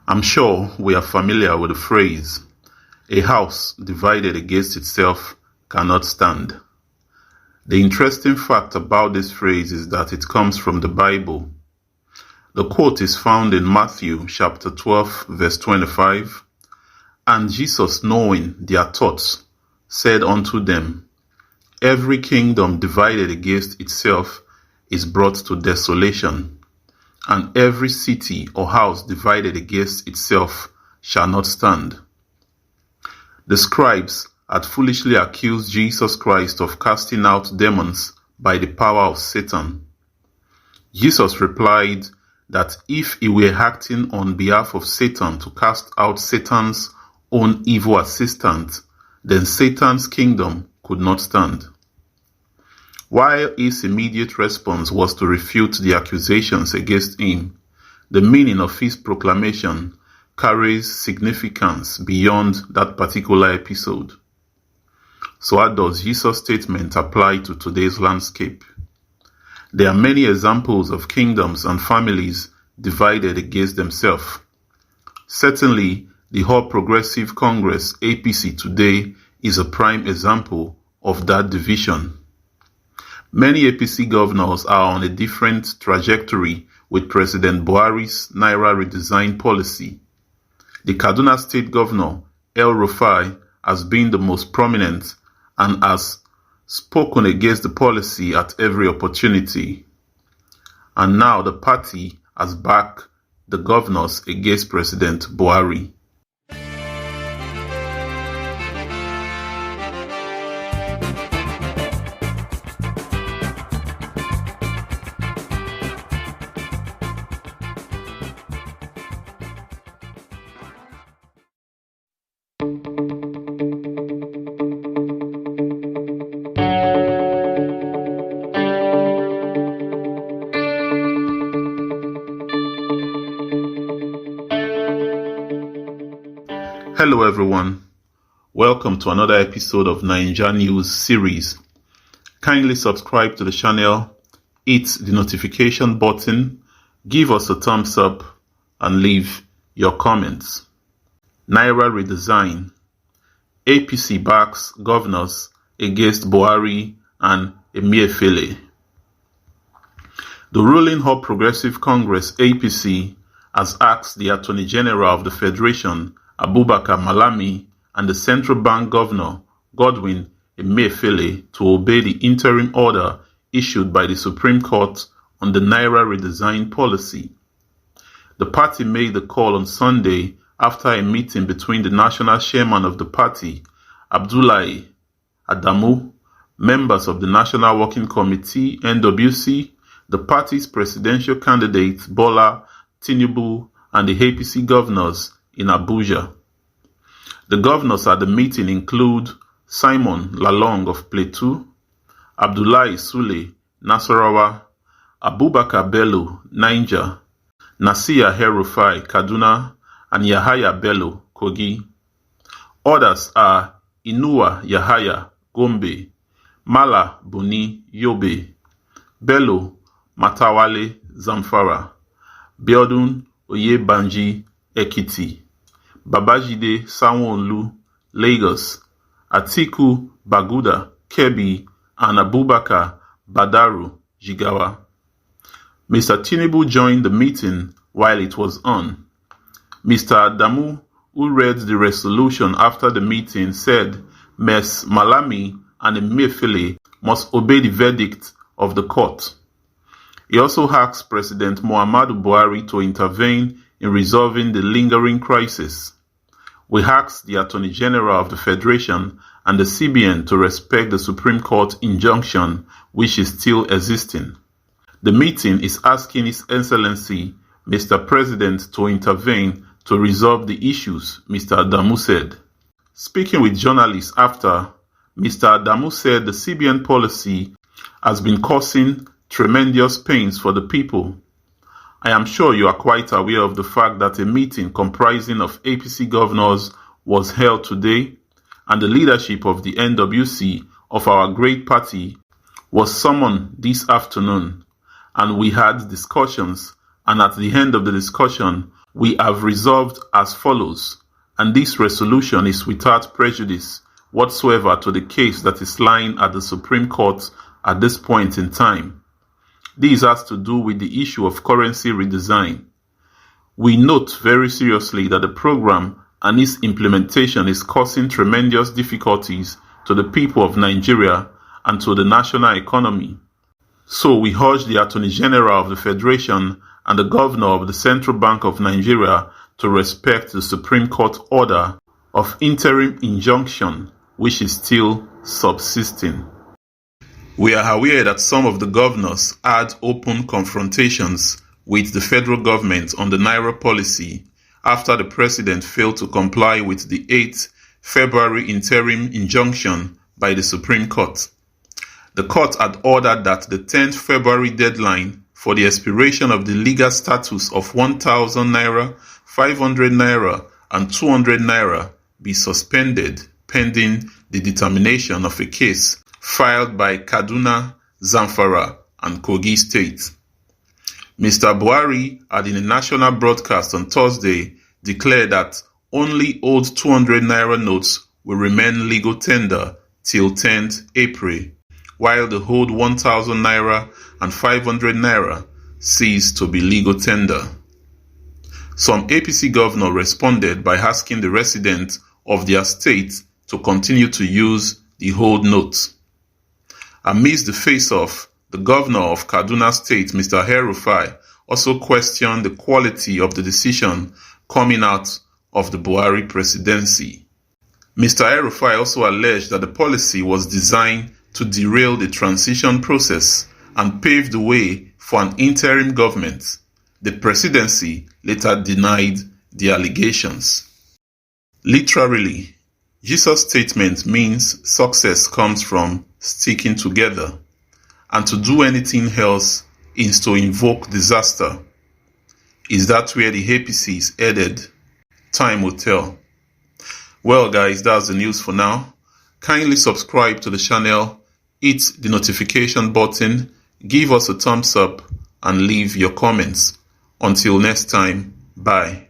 I'm sure we are familiar with the phrase, "A house divided against itself cannot stand." The interesting fact about this phrase is that it comes from the Bible. The quote is found in Matthew chapter 12, verse 25. "And Jesus, knowing their thoughts, said unto them, Every kingdom divided against itself is brought to desolation, and every city or house divided against itself shall not stand." The scribes had foolishly accused Jesus Christ of casting out demons by the power of Satan. Jesus replied that if he were acting on behalf of Satan to cast out Satan's own evil assistant, then Satan's kingdom could not stand. While his immediate response was to refute the accusations against him, the meaning of his proclamation carries significance beyond that particular episode. So how does Jesus' statement apply to today's landscape? There are many examples of kingdoms and families divided against themselves. Certainly, the All Progressive Congress (APC) today is a prime example of that division. Many APC governors are on a different trajectory with President Buhari's Naira Redesign policy. The Kaduna State Governor, El-Rufai, has been the most prominent and has spoken against the policy at every opportunity. And now the party has backed the governors against President Buhari. Hello everyone, welcome to another episode of Naija News series. Kindly subscribe to the channel, hit the notification button, give us a thumbs up and leave your comments. Naira Redesign. APC backs governors against Buhari and Emefiele. The ruling All Progressive Congress (APC) has asked the Attorney General of the Federation, Abubakar Malami, and the Central Bank Governor, Godwin Emefiele, to obey the interim order issued by the Supreme Court on the Naira Redesign policy. The party made the call on Sunday after a meeting between the national chairman of the party, Abdullahi Adamu, members of the National Working Committee (NWC), the party's presidential candidate Bola Tinubu, and the APC governors in Abuja. The governors at the meeting include Simon Lalong of Plateau, Abdullahi Sule, Nasarawa, Abubakar Bello, Niger, Nasir El-Rufai, Kaduna, and Yahaya Bello, Kogi. Others are Inuwa Yahaya, Gombe, Mala Buni, Yobe, Bello Matawale, Zamfara, Biodun Oyebanji, Ekiti, Babajide Sanwo-Olu, Lagos, Atiku Baguda, Kebbi, and Abubakar Badaru, Jigawa. Mr. Tinubu joined the meeting while it was on. Mr. Adamu, who read the resolution after the meeting, said Ms. Malami and Emefiele must obey the verdict of the court. He also asked President Muhammadu Buhari to intervene in resolving the lingering crisis. We asked the Attorney General of the Federation and the CBN to respect the Supreme Court injunction, which is still existing. The meeting is asking His Excellency, Mr. President, to intervene to resolve the issues, Mr. Adamu said. Speaking with journalists after, Mr. Adamu said the CBN policy has been causing tremendous pains for the people. I am sure you are quite aware of the fact that a meeting comprising of APC governors was held today, and the leadership of the NWC of our great party was summoned this afternoon, and we had discussions, and at the end of the discussion, We have resolved as follows, and this resolution is without prejudice whatsoever to the case that is lying at the Supreme Court at this point in time. This has to do with the issue of currency redesign. We note very seriously that the program and its implementation is causing tremendous difficulties to the people of Nigeria and to the national economy. So we urge the Attorney General of the Federation and the Governor of the Central Bank of Nigeria to respect the Supreme Court order of interim injunction, which is still subsisting. We are aware that some of the governors had open confrontations with the federal government on the Naira policy after the president failed to comply with the 8th February interim injunction by the Supreme Court. The court had ordered that the 10th February deadline for the expiration of the legal status of 1,000 Naira, 500 Naira, and 200 Naira be suspended pending the determination of a case filed by Kaduna, Zamfara, and Kogi State. Mr. Buhari had in a national broadcast on Thursday declared that only old 200 Naira notes will remain legal tender till 10th April, while the old 1,000 Naira and 500 Naira cease to be legal tender. Some APC governors responded by asking the residents of their state to continue to use the old notes. Amidst the face-off, the governor of Kaduna State, Mr. El-Rufai, also questioned the quality of the decision coming out of the Buhari presidency. Mr. El-Rufai also alleged that the policy was designed to derail the transition process and pave the way for an interim government. The presidency later denied the allegations. Literally, Jesus' statement means success comes from sticking together, and to do anything else is to invoke disaster. Is that where the APC is headed? Time will tell. Well guys, that's the news for now. Kindly subscribe to the channel, hit the notification button, give us a thumbs up, and leave your comments. Until next time, bye.